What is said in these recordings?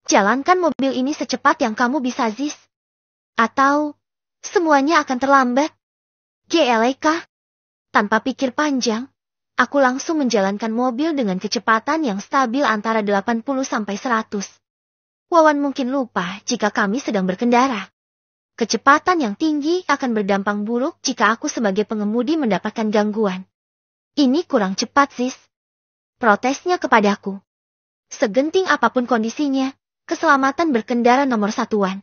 Jalankan mobil ini secepat yang kamu bisa, Ziz. Atau, semuanya akan terlambat. GLK. Tanpa pikir panjang, aku langsung menjalankan mobil dengan kecepatan yang stabil antara 80 sampai 100. Wawan mungkin lupa jika kami sedang berkendara. Kecepatan yang tinggi akan berdampak buruk jika aku sebagai pengemudi mendapatkan gangguan. Ini kurang cepat, Ziz. Protesnya kepadaku. Segenting apapun kondisinya, keselamatan berkendara nomor satuan.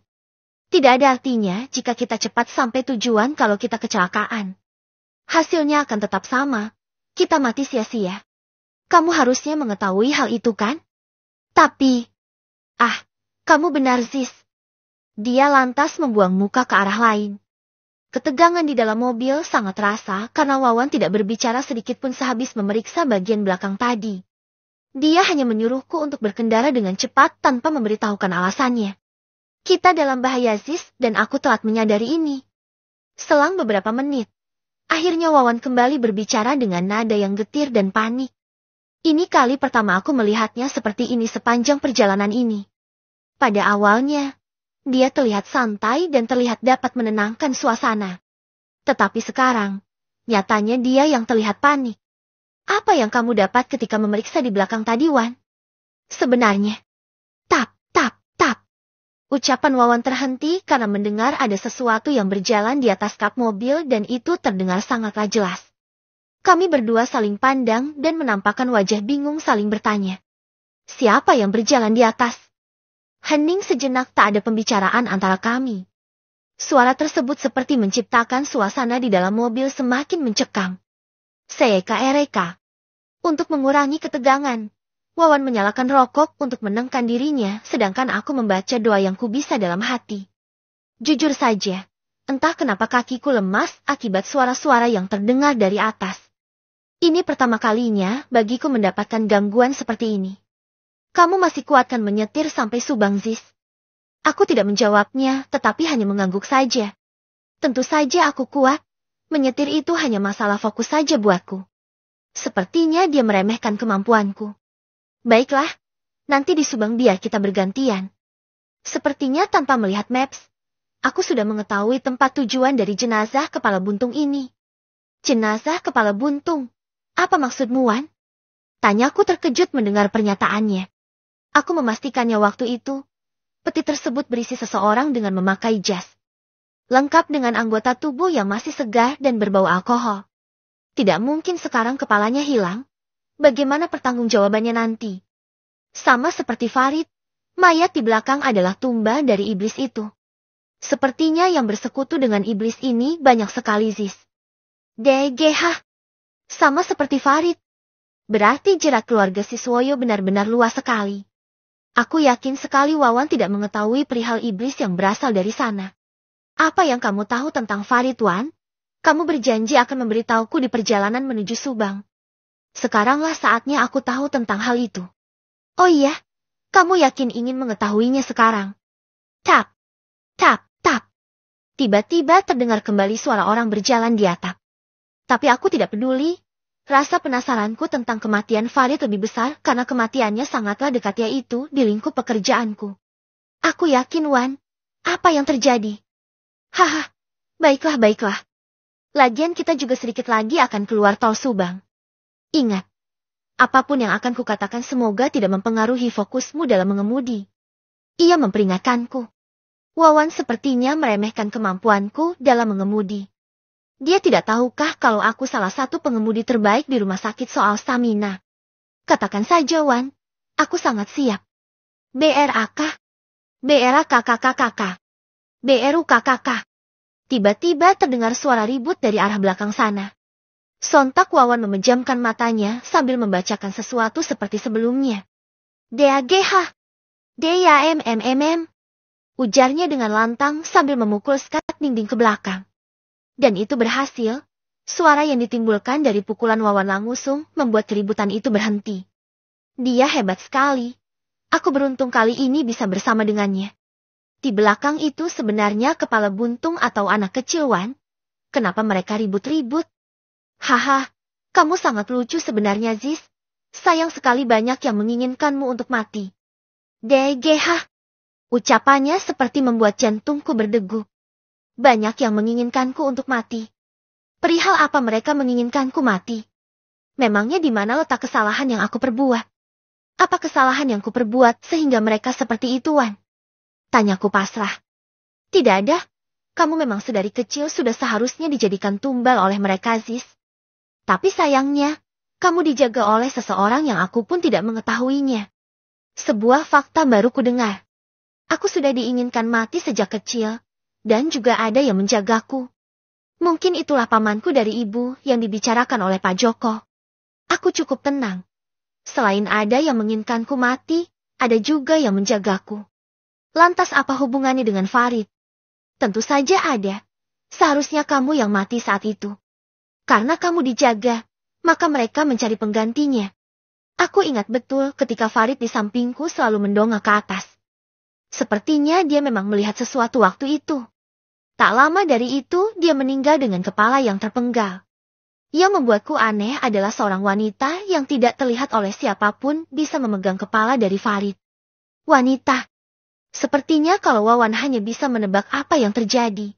Tidak ada artinya jika kita cepat sampai tujuan kalau kita kecelakaan. Hasilnya akan tetap sama. Kita mati sia-sia. Kamu harusnya mengetahui hal itu kan? Tapi, kamu benar, Ziz. Dia lantas membuang muka ke arah lain. Ketegangan di dalam mobil sangat terasa karena Wawan tidak berbicara sedikit pun sehabis memeriksa bagian belakang tadi. Dia hanya menyuruhku untuk berkendara dengan cepat tanpa memberitahukan alasannya. Kita dalam bahaya, Ziz, dan aku telah menyadari ini. Selang beberapa menit, akhirnya Wawan kembali berbicara dengan nada yang getir dan panik. Ini kali pertama aku melihatnya seperti ini sepanjang perjalanan ini. Pada awalnya, dia terlihat santai dan terlihat dapat menenangkan suasana. Tetapi sekarang, nyatanya dia yang terlihat panik. Apa yang kamu dapat ketika memeriksa di belakang tadi, Wan? Sebenarnya. Tap, tap, tap. Ucapan Wawan terhenti karena mendengar ada sesuatu yang berjalan di atas kap mobil dan itu terdengar sangatlah jelas. Kami berdua saling pandang dan menampakkan wajah bingung saling bertanya. Siapa yang berjalan di atas? Hening sejenak, tak ada pembicaraan antara kami. Suara tersebut seperti menciptakan suasana di dalam mobil semakin mencekam. Ereka. Untuk mengurangi ketegangan, Wawan menyalakan rokok untuk menenangkan dirinya, sedangkan aku membaca doa yang kubisa dalam hati. Jujur saja, entah kenapa kakiku lemas akibat suara-suara yang terdengar dari atas. Ini pertama kalinya bagiku mendapatkan gangguan seperti ini. Kamu masih kuatkan menyetir sampai Subang, Ziz? Aku tidak menjawabnya, tetapi hanya mengangguk saja. Tentu saja aku kuat. Menyetir itu hanya masalah fokus saja buatku. Sepertinya dia meremehkan kemampuanku. Baiklah, nanti di Subang biar kita bergantian. Sepertinya tanpa melihat maps, aku sudah mengetahui tempat tujuan dari jenazah kepala buntung ini. Jenazah kepala buntung? Apa maksudmu, Wan? Tanyaku terkejut mendengar pernyataannya. Aku memastikannya waktu itu. Peti tersebut berisi seseorang dengan memakai jas. Lengkap dengan anggota tubuh yang masih segar dan berbau alkohol. Tidak mungkin sekarang kepalanya hilang. Bagaimana pertanggungjawabannya nanti? Sama seperti Farid, mayat di belakang adalah tumbal dari iblis itu. Sepertinya yang bersekutu dengan iblis ini banyak sekali, Ziz. DGH. Sama seperti Farid. Berarti jerat keluarga Siswoyo benar-benar luas sekali. Aku yakin sekali Wawan tidak mengetahui perihal iblis yang berasal dari sana. Apa yang kamu tahu tentang Farid, Wan? Kamu berjanji akan memberitahuku di perjalanan menuju Subang. Sekaranglah saatnya aku tahu tentang hal itu. Oh iya, kamu yakin ingin mengetahuinya sekarang? Tap, tap, tap. Tiba-tiba terdengar kembali suara orang berjalan di atap. Tapi aku tidak peduli. Rasa penasaranku tentang kematian Farid lebih besar karena kematiannya sangatlah dekat, yaitu di lingkup pekerjaanku. Aku yakin, Wan. Apa yang terjadi? Haha, baiklah. Lagian kita juga sedikit lagi akan keluar tol Subang. Ingat, apapun yang akan kukatakan semoga tidak mempengaruhi fokusmu dalam mengemudi. Ia memperingatkanku. Wawan sepertinya meremehkan kemampuanku dalam mengemudi. Dia tidak tahukah kalau aku salah satu pengemudi terbaik di rumah sakit soal stamina. Katakan saja, Wan, aku sangat siap. BRAK. BRAKKKKK. BRUKKK. Tiba-tiba terdengar suara ribut dari arah belakang sana. Sontak Wawan memejamkan matanya sambil membacakan sesuatu seperti sebelumnya. DAGH. DYMMMM. Ujarnya dengan lantang sambil memukul skat dinding ke belakang. Dan itu berhasil. Suara yang ditimbulkan dari pukulan Wawan langsung membuat keributan itu berhenti. Dia hebat sekali. Aku beruntung kali ini bisa bersama dengannya. Di belakang itu sebenarnya kepala buntung atau anak kecil, Wan? Kenapa mereka ribut-ribut? Haha, kamu sangat lucu sebenarnya, Ziz. Sayang sekali banyak yang menginginkanmu untuk mati. DGH. Ucapannya seperti membuat jantungku berdegup. Banyak yang menginginkanku untuk mati. Perihal apa mereka menginginkanku mati? Memangnya di mana letak kesalahan yang aku perbuat? Apa kesalahan yang kuperbuat sehingga mereka seperti itu, Wan? Tanyaku pasrah. Tidak ada. Kamu memang sedari kecil sudah seharusnya dijadikan tumbal oleh mereka, Ziz. Tapi sayangnya, kamu dijaga oleh seseorang yang aku pun tidak mengetahuinya. Sebuah fakta baru kudengar. Aku sudah diinginkan mati sejak kecil, dan juga ada yang menjagaku. Mungkin itulah pamanku dari ibu yang dibicarakan oleh Pak Joko. Aku cukup tenang. Selain ada yang menginginkanku mati, ada juga yang menjagaku. Lantas apa hubungannya dengan Farid? Tentu saja ada. Seharusnya kamu yang mati saat itu. Karena kamu dijaga, maka mereka mencari penggantinya. Aku ingat betul ketika Farid di sampingku selalu mendongak ke atas. Sepertinya dia memang melihat sesuatu waktu itu. Tak lama dari itu, dia meninggal dengan kepala yang terpenggal. Yang membuatku aneh adalah seorang wanita yang tidak terlihat oleh siapapun bisa memegang kepala dari Farid. Wanita. Sepertinya kalau Wawan hanya bisa menebak apa yang terjadi.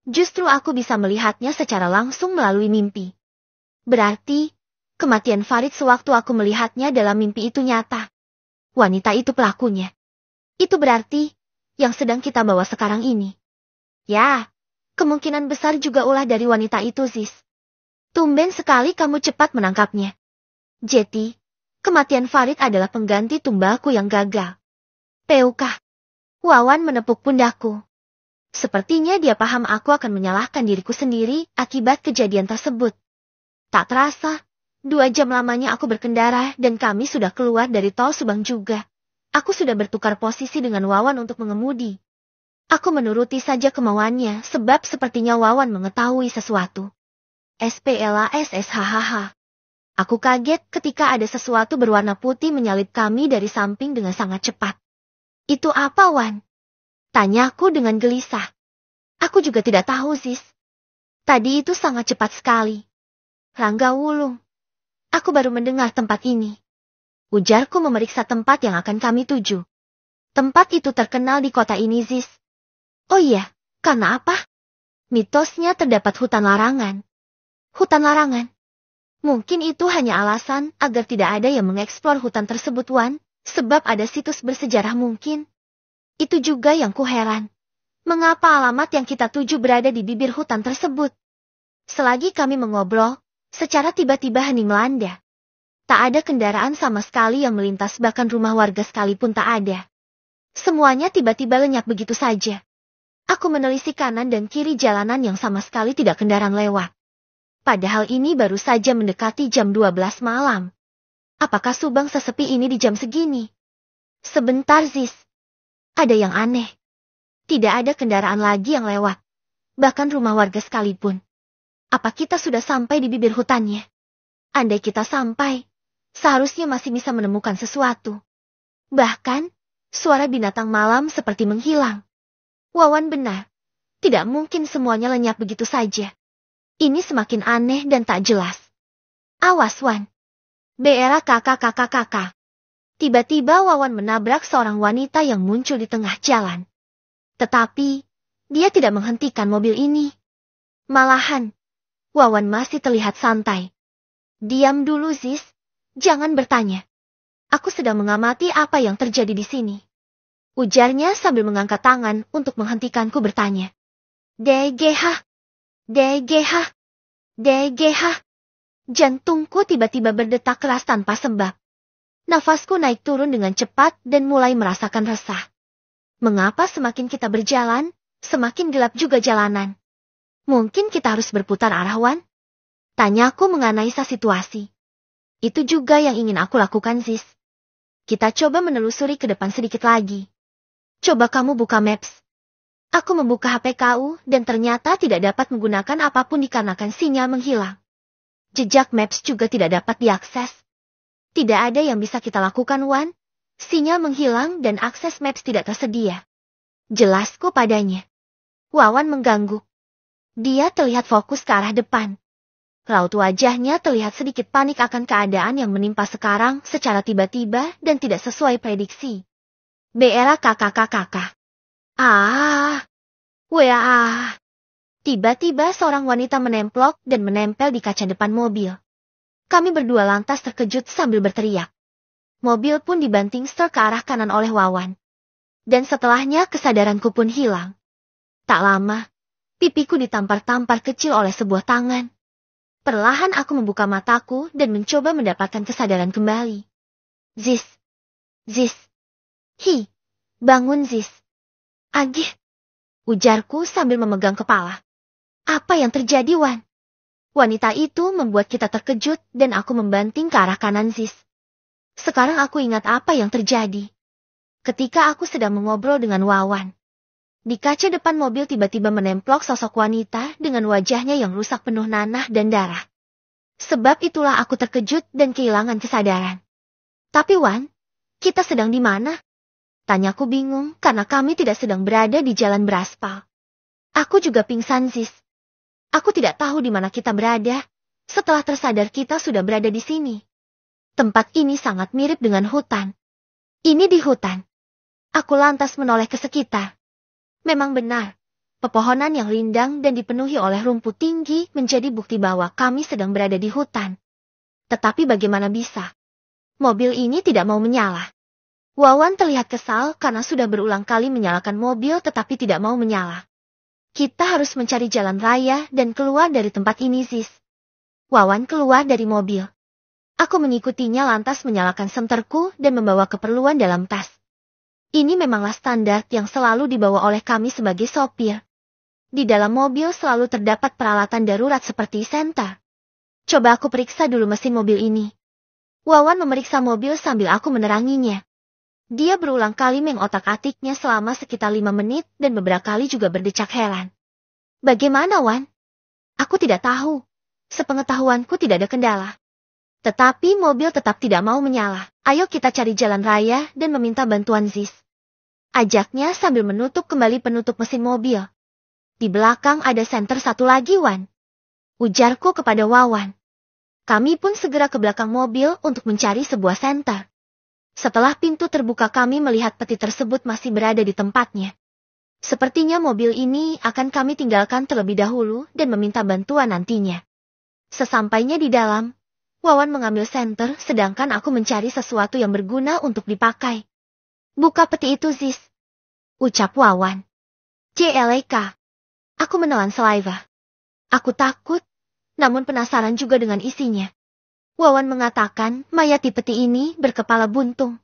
Justru aku bisa melihatnya secara langsung melalui mimpi. Berarti, kematian Farid sewaktu aku melihatnya dalam mimpi itu nyata. Wanita itu pelakunya. Itu berarti, yang sedang kita bawa sekarang ini. Ya, kemungkinan besar juga ulah dari wanita itu, Ziz. Tumben sekali kamu cepat menangkapnya. Jeti, kematian Farid adalah pengganti tumbalku yang gagal. Peukah? Wawan menepuk pundakku. Sepertinya dia paham aku akan menyalahkan diriku sendiri akibat kejadian tersebut. Tak terasa, 2 jam lamanya aku berkendara dan kami sudah keluar dari tol Subang juga. Aku sudah bertukar posisi dengan Wawan untuk mengemudi. Aku menuruti saja kemauannya sebab sepertinya Wawan mengetahui sesuatu. SPLASSHHH. Aku kaget ketika ada sesuatu berwarna putih menyalip kami dari samping dengan sangat cepat. Itu apa, Wan? Tanyaku dengan gelisah. Aku juga tidak tahu, Ziz. Tadi itu sangat cepat sekali. Rangga Wulung. Aku baru mendengar tempat ini. Ujarku memeriksa tempat yang akan kami tuju. Tempat itu terkenal di kota ini, Ziz. Oh iya, karena apa? Mitosnya terdapat hutan larangan. Hutan larangan? Mungkin itu hanya alasan agar tidak ada yang mengeksplor hutan tersebut, Wan, sebab ada situs bersejarah mungkin. Itu juga yang kuheran. Mengapa alamat yang kita tuju berada di bibir hutan tersebut? Selagi kami mengobrol, secara tiba-tiba hening melanda. Tak ada kendaraan sama sekali yang melintas, bahkan rumah warga sekalipun tak ada. Semuanya tiba-tiba lenyap begitu saja. Aku menelisik kanan dan kiri jalanan yang sama sekali tidak kendaraan lewat. Padahal ini baru saja mendekati jam 12 malam. Apakah Subang sesepi ini di jam segini? Sebentar, Ziz. Ada yang aneh. Tidak ada kendaraan lagi yang lewat. Bahkan rumah warga sekalipun. Apa kita sudah sampai di bibir hutannya? Andai kita sampai, seharusnya masih bisa menemukan sesuatu. Bahkan, suara binatang malam seperti menghilang. Wawan benar. Tidak mungkin semuanya lenyap begitu saja. Ini semakin aneh dan tak jelas. Awas, Wan. Beera kakak. Tiba-tiba Wawan menabrak seorang wanita yang muncul di tengah jalan. Tetapi, dia tidak menghentikan mobil ini. Malahan, Wawan masih terlihat santai. Diam dulu, Ziz. Jangan bertanya. Aku sedang mengamati apa yang terjadi di sini. Ujarnya sambil mengangkat tangan untuk menghentikanku bertanya. DGH. Jantungku tiba-tiba berdetak keras tanpa sebab. Nafasku naik turun dengan cepat dan mulai merasakan resah. Mengapa semakin kita berjalan, semakin gelap juga jalanan? Mungkin kita harus berputar arah, Wan? Tanyaku menganalisa situasi. Itu juga yang ingin aku lakukan, Ziz. Kita coba menelusuri ke depan sedikit lagi. Coba kamu buka Maps. Aku membuka HP KU dan ternyata tidak dapat menggunakan apapun dikarenakan sinyal menghilang. Jejak Maps juga tidak dapat diakses. Tidak ada yang bisa kita lakukan, Wan. Sinyal menghilang dan akses Maps tidak tersedia. Jelasku padanya. Wawan mengganggu. Dia terlihat fokus ke arah depan. Raut wajahnya terlihat sedikit panik akan keadaan yang menimpa sekarang secara tiba-tiba dan tidak sesuai prediksi. Bera kakak. Ah. Wah. Tiba-tiba seorang wanita menemplok dan menempel di kaca depan mobil. Kami berdua lantas terkejut sambil berteriak. Mobil pun dibanting setir ke arah kanan oleh Wawan. Dan setelahnya kesadaranku pun hilang. Tak lama, pipiku ditampar-tampar kecil oleh sebuah tangan. Perlahan aku membuka mataku dan mencoba mendapatkan kesadaran kembali. Zis. Hi, bangun Zis. Agih, ujarku sambil memegang kepala. Apa yang terjadi, Wan? Wanita itu membuat kita terkejut dan aku membanting ke arah kanan Zis. Sekarang aku ingat apa yang terjadi. Ketika aku sedang mengobrol dengan Wawan. Di kaca depan mobil tiba-tiba menemplok sosok wanita dengan wajahnya yang rusak penuh nanah dan darah. Sebab itulah aku terkejut dan kehilangan kesadaran. Tapi Wan, kita sedang di mana? Tanyaku bingung karena kami tidak sedang berada di jalan beraspal. Aku juga pingsan Zis. Aku tidak tahu di mana kita berada. Setelah tersadar kita sudah berada di sini. Tempat ini sangat mirip dengan hutan. Ini di hutan. Aku lantas menoleh ke sekitar. Memang benar, pepohonan yang rindang dan dipenuhi oleh rumput tinggi menjadi bukti bahwa kami sedang berada di hutan. Tetapi bagaimana bisa? Mobil ini tidak mau menyala. Wawan terlihat kesal karena sudah berulang kali menyalakan mobil tetapi tidak mau menyala. Kita harus mencari jalan raya dan keluar dari tempat ini, Zis. Wawan keluar dari mobil. Aku mengikutinya lantas menyalakan senterku dan membawa keperluan dalam tas. Ini memanglah standar yang selalu dibawa oleh kami sebagai sopir. Di dalam mobil selalu terdapat peralatan darurat seperti senter. Coba aku periksa dulu mesin mobil ini. Wawan memeriksa mobil sambil aku meneranginya. Dia berulang kali mengotak-atiknya selama sekitar 5 menit dan beberapa kali juga berdecak heran. Bagaimana, Wan? Aku tidak tahu. Sepengetahuanku tidak ada kendala. Tetapi mobil tetap tidak mau menyala. Ayo kita cari jalan raya dan meminta bantuan Zis. Ajaknya sambil menutup kembali penutup mesin mobil. Di belakang ada senter satu lagi, Wan. Ujarku kepada Wawan. Kami pun segera ke belakang mobil untuk mencari sebuah senter. Setelah pintu terbuka kami melihat peti tersebut masih berada di tempatnya. Sepertinya mobil ini akan kami tinggalkan terlebih dahulu dan meminta bantuan nantinya. Sesampainya di dalam, Wawan mengambil senter sedangkan aku mencari sesuatu yang berguna untuk dipakai. Buka peti itu, Zis. Ucap Wawan. JLK. Aku menelan saliva. Aku takut, namun penasaran juga dengan isinya. Wawan mengatakan mayat di peti ini berkepala buntung.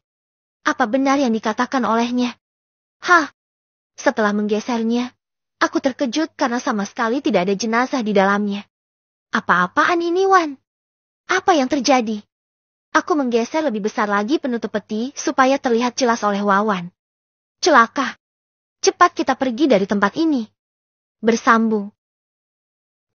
Apa benar yang dikatakan olehnya? Hah? Setelah menggesernya, aku terkejut karena sama sekali tidak ada jenazah di dalamnya. Apa-apaan ini, Wan? Apa yang terjadi? Aku menggeser lebih besar lagi penutup peti supaya terlihat jelas oleh Wawan. Celaka. Cepat kita pergi dari tempat ini. Bersambung.